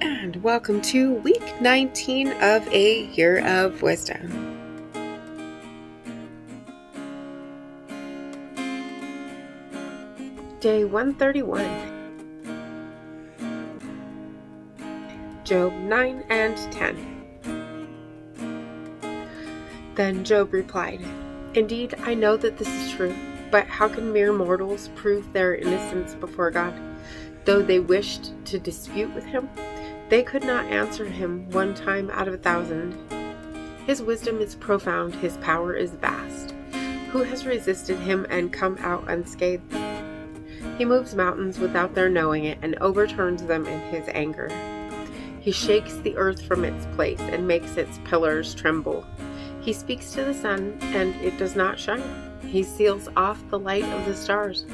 and welcome to week 19 of a year of wisdom. Day 131. Job 9 and 10. Then Job replied, "Indeed, I know that this is true, but how can mere mortals prove their innocence before God? Though they wished to dispute with him, they could not answer him 1 time out of 1,000. His wisdom is profound, his power is vast. Who has resisted him and come out unscathed? He moves mountains without their knowing it and overturns them in his anger. He shakes the earth from its place and makes its pillars tremble. He speaks to the sun, and it does not shine. He seals off the light of the stars.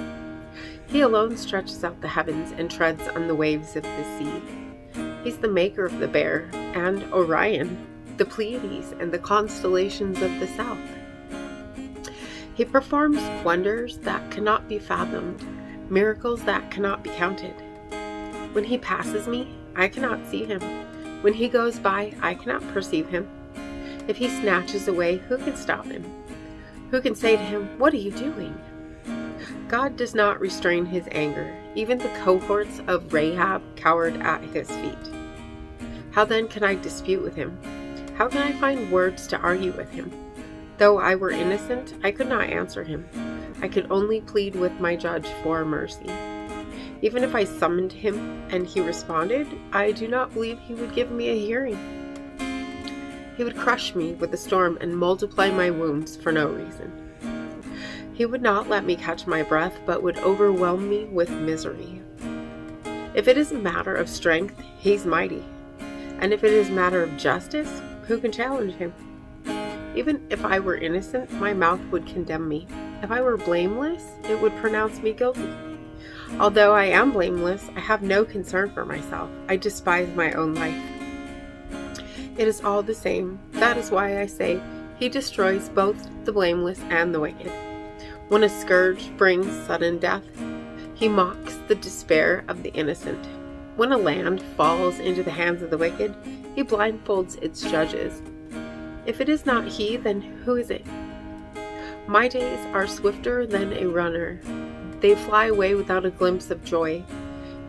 He alone stretches out the heavens and treads on the waves of the sea. He's the maker of the Bear and Orion, the Pleiades and the constellations of the south. He performs wonders that cannot be fathomed, miracles that cannot be counted. When he passes me, I cannot see him. When he goes by, I cannot perceive him. If he snatches away, who can stop him? Who can say to him, 'What are you doing?' God does not restrain his anger. Even the cohorts of Rahab cowered at his feet. How then can I dispute with him? How can I find words to argue with him? Though I were innocent, I could not answer him. I could only plead with my judge for mercy. Even if I summoned him and he responded, I do not believe he would give me a hearing. He would crush me with a storm and multiply my wounds for no reason. He would not let me catch my breath, but would overwhelm me with misery. If it is a matter of strength, he's mighty. And if it is a matter of justice, who can challenge him? Even if I were innocent, my mouth would condemn me. If I were blameless, it would pronounce me guilty. Although I am blameless, I have no concern for myself. I despise my own life. It is all the same. That is why I say, he destroys both the blameless and the wicked. When a scourge brings sudden death, he mocks the despair of the innocent. When a land falls into the hands of the wicked, he blindfolds its judges. If it is not he, then who is it? My days are swifter than a runner. They fly away without a glimpse of joy.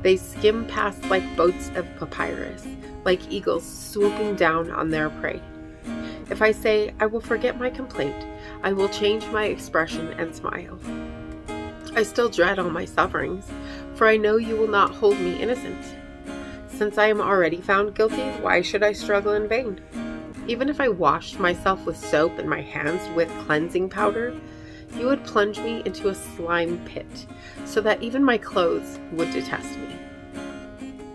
They skim past like boats of papyrus, like eagles swooping down on their prey. If I say, I will forget my complaint, I will change my expression and smile. I still dread all my sufferings, for I know you will not hold me innocent. Since I am already found guilty, why should I struggle in vain? Even if I washed myself with soap and my hands with cleansing powder, you would plunge me into a slime pit, so that even my clothes would detest me.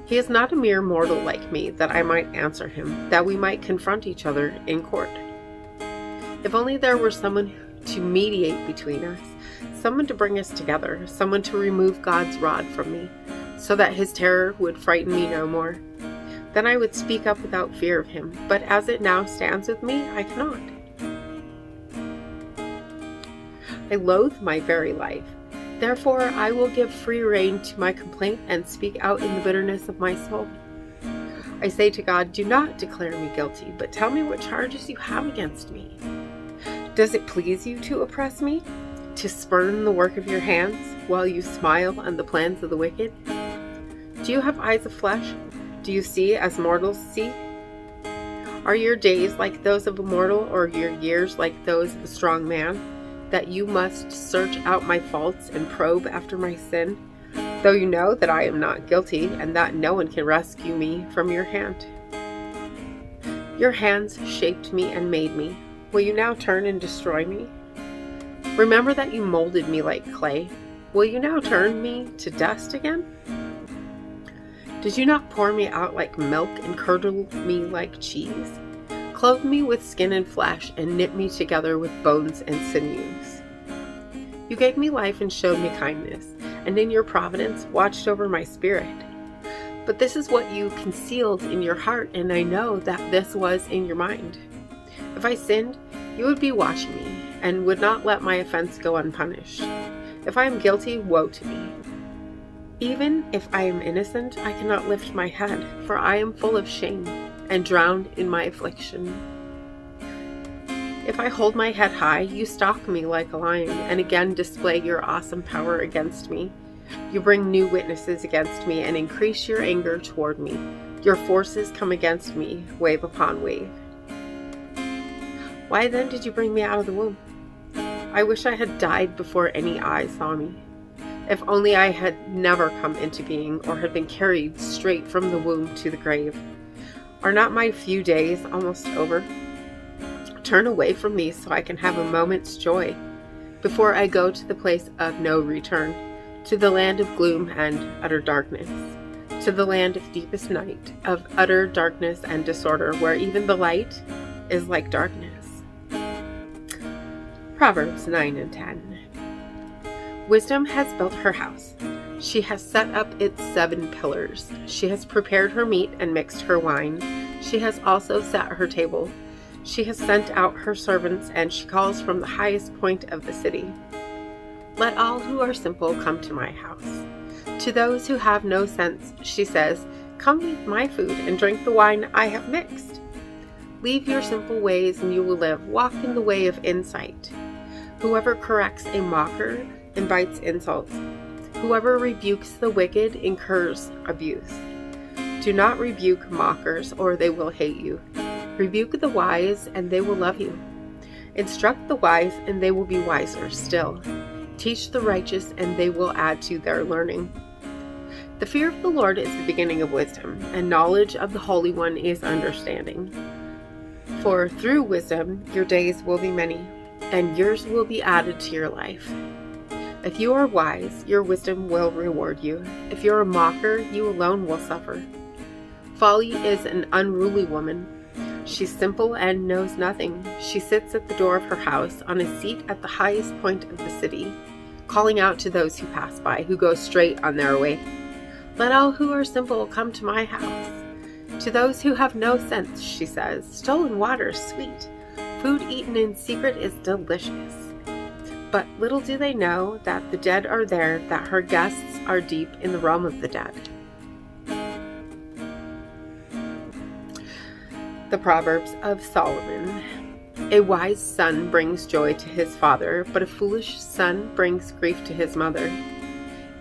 He is not a mere mortal like me, that I might answer him, that we might confront each other in court. If only there were someone to mediate between us, someone to bring us together, someone to remove God's rod from me, so that his terror would frighten me no more. Then I would speak up without fear of him, but as it now stands with me, I cannot. I loathe my very life. Therefore, I will give free rein to my complaint and speak out in the bitterness of my soul. I say to God, do not declare me guilty, but tell me what charges you have against me. Does it please you to oppress me, to spurn the work of your hands, while you smile on the plans of the wicked? Do you have eyes of flesh? Do you see as mortals see? Are your days like those of a mortal, or your years like those of a strong man, that you must search out my faults and probe after my sin, though you know that I am not guilty and that no one can rescue me from your hand? Your hands shaped me and made me. Will you now turn and destroy me? Remember that you molded me like clay. Will you now turn me to dust again? Did you not pour me out like milk and curdle me like cheese? Clothe me with skin and flesh and knit me together with bones and sinews. You gave me life and showed me kindness, and in your providence watched over my spirit. But this is what you concealed in your heart, and I know that this was in your mind. If I sinned, you would be watching me, and would not let my offense go unpunished. If I am guilty, woe to me. Even if I am innocent, I cannot lift my head, for I am full of shame and drowned in my affliction. If I hold my head high, you stalk me like a lion, and again display your awesome power against me. You bring new witnesses against me and increase your anger toward me. Your forces come against me, wave upon wave. Why then did you bring me out of the womb? I wish I had died before any eye saw me. If only I had never come into being, or had been carried straight from the womb to the grave. Are not my few days almost over? Turn away from me so I can have a moment's joy, before I go to the place of no return, to the land of gloom and utter darkness, to the land of deepest night, of utter darkness and disorder, where even the light is like darkness. Proverbs 9 and 10. Wisdom has built her house. She has set up its 7 pillars. She has prepared her meat and mixed her wine. She has also set her table. She has sent out her servants, and she calls from the highest point of the city. Let all who are simple come to my house. To those who have no sense, she says, come eat my food and drink the wine I have mixed. Leave your simple ways and you will live. Walk in the way of insight. Whoever corrects a mocker invites insults. Whoever rebukes the wicked incurs abuse. Do not rebuke mockers, or they will hate you. Rebuke the wise, and they will love you. Instruct the wise, and they will be wiser still. Teach the righteous, and they will add to their learning. The fear of the Lord is the beginning of wisdom, and knowledge of the Holy One is understanding. For through wisdom your days will be many, and years will be added to your life. If you are wise, your wisdom will reward you. If you are a mocker, you alone will suffer. Folly is an unruly woman. She's simple and knows nothing. She sits at the door of her house, on a seat at the highest point of the city, calling out to those who pass by, who go straight on their way. Let all who are simple come to my house. To those who have no sense, she says, stolen water is sweet. Food eaten in secret is delicious. But little do they know that the dead are there, that her guests are deep in the realm of the dead. The Proverbs of Solomon. A wise son brings joy to his father, but a foolish son brings grief to his mother.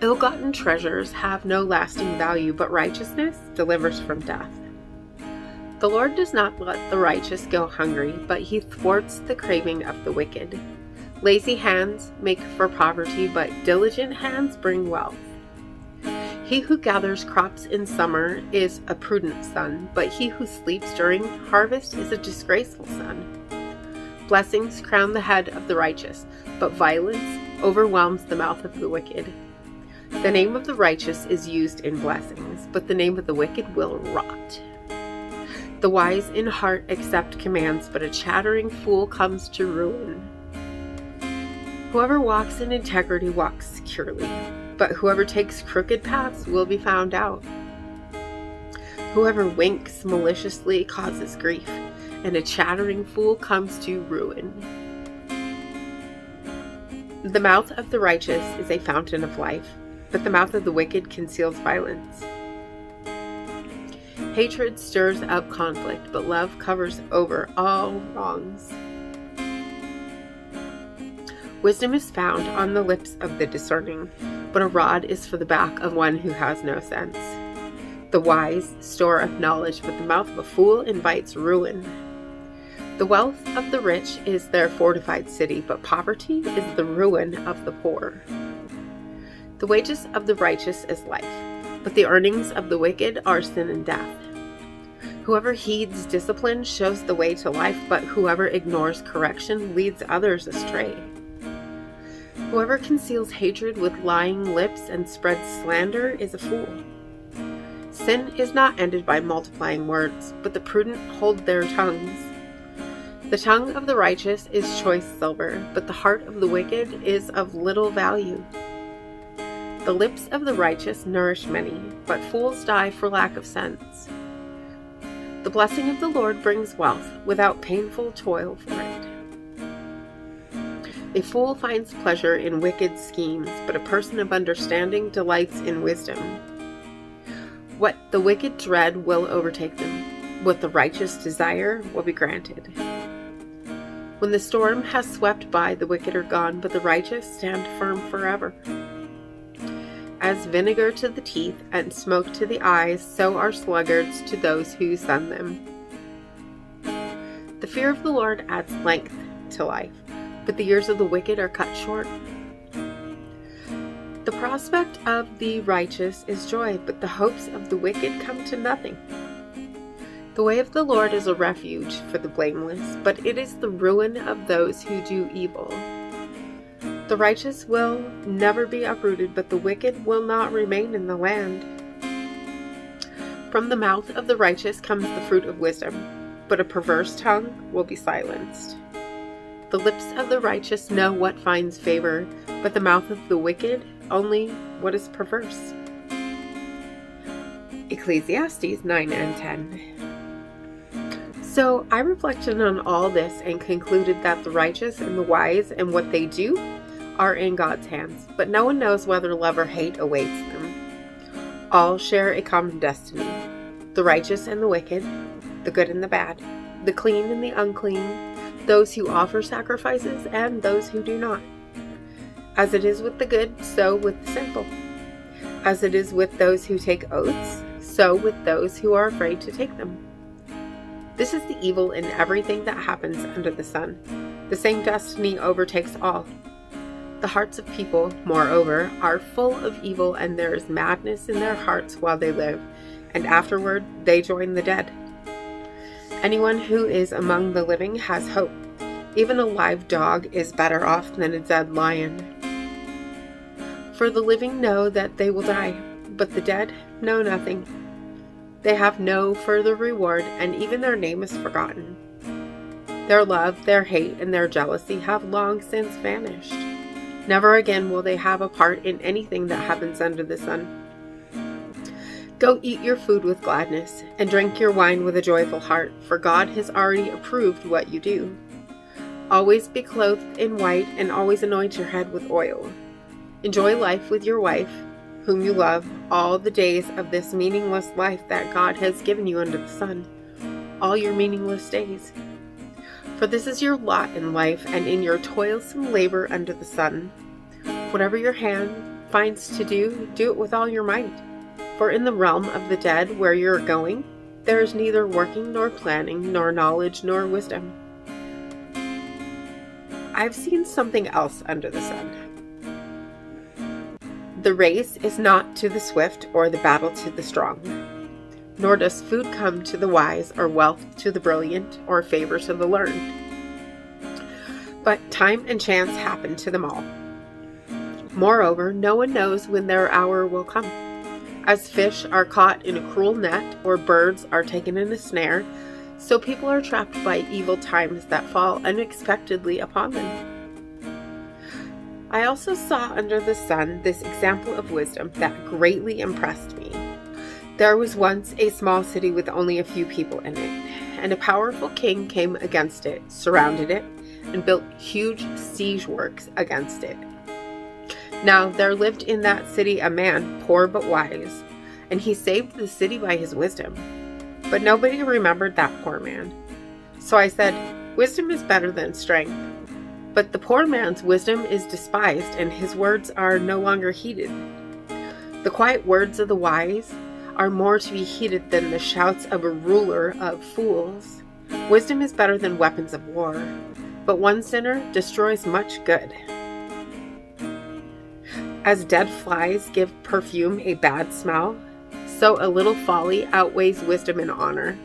Ill-gotten treasures have no lasting value, but righteousness delivers from death. The Lord does not let the righteous go hungry, but he thwarts the craving of the wicked. Lazy hands make for poverty, but diligent hands bring wealth. He who gathers crops in summer is a prudent son, but he who sleeps during harvest is a disgraceful son. Blessings crown the head of the righteous, but violence overwhelms the mouth of the wicked. The name of the righteous is used in blessings, but the name of the wicked will rot. The wise in heart accept commands, but a chattering fool comes to ruin. Whoever walks in integrity walks securely, but whoever takes crooked paths will be found out. Whoever winks maliciously causes grief, and a chattering fool comes to ruin. The mouth of the righteous is a fountain of life, but the mouth of the wicked conceals violence. Hatred stirs up conflict, but love covers over all wrongs. Wisdom is found on the lips of the discerning, but a rod is for the back of one who has no sense. The wise store up knowledge, but the mouth of a fool invites ruin. The wealth of the rich is their fortified city, but poverty is the ruin of the poor. The wages of the righteous is life, but the earnings of the wicked are sin and death. Whoever heeds discipline shows the way to life, but whoever ignores correction leads others astray. Whoever conceals hatred with lying lips and spreads slander is a fool. Sin is not ended by multiplying words, but the prudent hold their tongues. The tongue of the righteous is choice silver, but the heart of the wicked is of little value. The lips of the righteous nourish many, but fools die for lack of sense. The blessing of the Lord brings wealth without painful toil for it. A fool finds pleasure in wicked schemes, but a person of understanding delights in wisdom. What the wicked dread will overtake them. What the righteous desire will be granted. When the storm has swept by, the wicked are gone, but the righteous stand firm forever. As vinegar to the teeth and smoke to the eyes, so are sluggards to those who sun them. The fear of the Lord adds length to life, but the years of the wicked are cut short. The prospect of the righteous is joy, but the hopes of the wicked come to nothing. The way of the Lord is a refuge for the blameless, but it is the ruin of those who do evil. The righteous will never be uprooted, but the wicked will not remain in the land. From the mouth of the righteous comes the fruit of wisdom, but a perverse tongue will be silenced. The lips of the righteous know what finds favor, but the mouth of the wicked only what is perverse. Ecclesiastes 9 and 10. So I reflected on all this and concluded that the righteous and the wise and what they do are in God's hands, but no one knows whether love or hate awaits them. All share a common destiny. The righteous and the wicked, the good and the bad, the clean and the unclean, those who offer sacrifices and those who do not. As it is with the good, so with the sinful. As it is with those who take oaths, so with those who are afraid to take them. This is the evil in everything that happens under the sun. The same destiny overtakes all. The hearts of people, moreover, are full of evil, and there is madness in their hearts while they live, and afterward they join the dead. Anyone who is among the living has hope. Even a live dog is better off than a dead lion. For the living know that they will die, but the dead know nothing. They have no further reward, and even their name is forgotten. Their love, their hate, and their jealousy have long since vanished. Never again will they have a part in anything that happens under the sun. Go eat your food with gladness, and drink your wine with a joyful heart, for God has already approved what you do. Always be clothed in white, and always anoint your head with oil. Enjoy life with your wife, whom you love, all the days of this meaningless life that God has given you under the sun, all your meaningless days. For this is your lot in life, and in your toilsome labor under the sun. Whatever your hand finds to do, do it with all your might. For in the realm of the dead, where you are going, there is neither working nor planning, nor knowledge nor wisdom. I've seen something else under the sun. The race is not to the swift or the battle to the strong, nor does food come to the wise or wealth to the brilliant or favor to the learned. But time and chance happen to them all. Moreover, no one knows when their hour will come. As fish are caught in a cruel net or birds are taken in a snare, so people are trapped by evil times that fall unexpectedly upon them. I also saw under the sun this example of wisdom that greatly impressed me. There was once a small city with only a few people in it, and a powerful king came against it, surrounded it, and built huge siege works against it. Now there lived in that city a man, poor but wise, and he saved the city by his wisdom. But nobody remembered that poor man. So I said, wisdom is better than strength. But the poor man's wisdom is despised, and his words are no longer heeded. The quiet words of the wise are more to be heeded than the shouts of a ruler of fools. Wisdom is better than weapons of war, but one sinner destroys much good. As dead flies give perfume a bad smell, so a little folly outweighs wisdom and honor.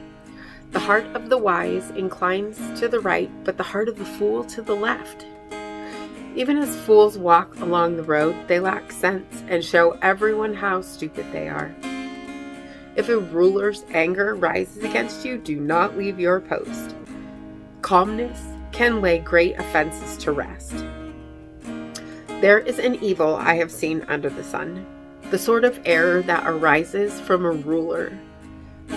The heart of the wise inclines to the right, but the heart of the fool to the left. Even as fools walk along the road, they lack sense and show everyone how stupid they are. If a ruler's anger rises against you, do not leave your post. Calmness can lay great offenses to rest. There is an evil I have seen under the sun, the sort of error that arises from a ruler.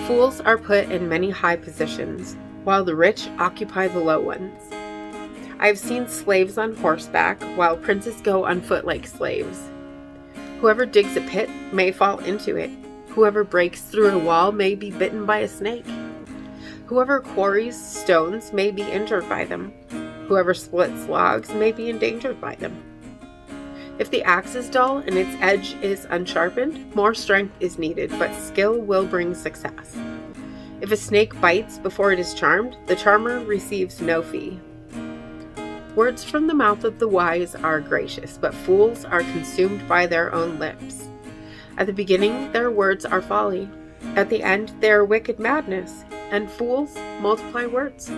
Fools are put in many high positions, while the rich occupy the low ones. I have seen slaves on horseback, while princes go on foot like slaves. Whoever digs a pit may fall into it. Whoever breaks through a wall may be bitten by a snake. Whoever quarries stones may be injured by them. Whoever splits logs may be endangered by them. If the axe is dull and its edge is unsharpened, more strength is needed, but skill will bring success. If a snake bites before it is charmed, the charmer receives no fee. Words from the mouth of the wise are gracious, but fools are consumed by their own lips. At the beginning, their words are folly. At the end, they are wicked madness, and fools multiply words.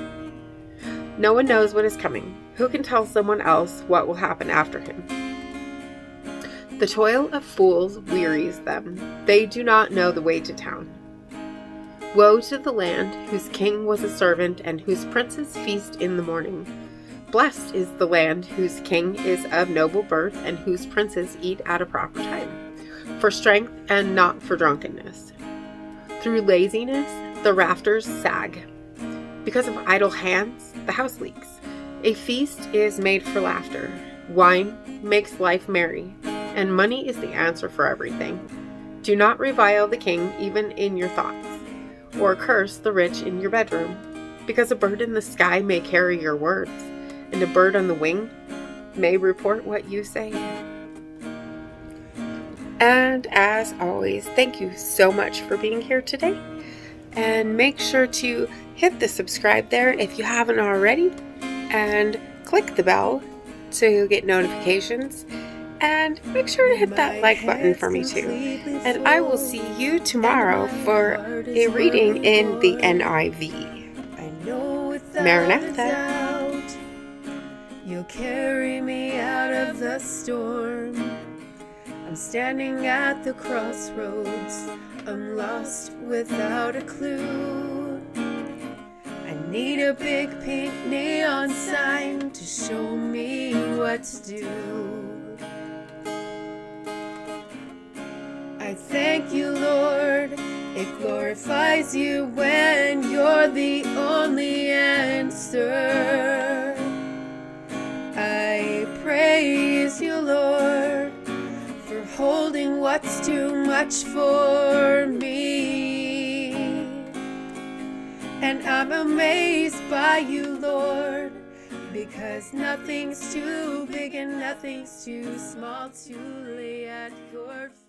No one knows what is coming. Who can tell someone else what will happen after him? The toil of fools wearies them. They do not know the way to town. Woe to the land whose king was a servant and whose princes feast in the morning. Blessed is the land whose king is of noble birth and whose princes eat at a proper time, for strength and not for drunkenness. Through laziness, the rafters sag. Because of idle hands, the house leaks. A feast is made for laughter. Wine makes life merry, and money is the answer for everything. Do not revile the king even in your thoughts, or curse the rich in your bedroom, because a bird in the sky may carry your words, and a bird on the wing may report what you say. And as always, thank you so much for being here today. And make sure to hit the subscribe there if you haven't already, and click the bell to get notifications. And make sure to hit that like button for me too. And I will see you tomorrow for a reading in the NIV. Maranatha. You'll carry me out of the storm. I'm standing at the crossroads. I'm lost without a clue. I need a big pink neon sign to show me what to do. I thank you, Lord. It glorifies you when you're the only answer. I praise you, Lord, for holding what's too much for me. And I'm amazed by you, Lord, because nothing's too big and nothing's too small to lay at your feet.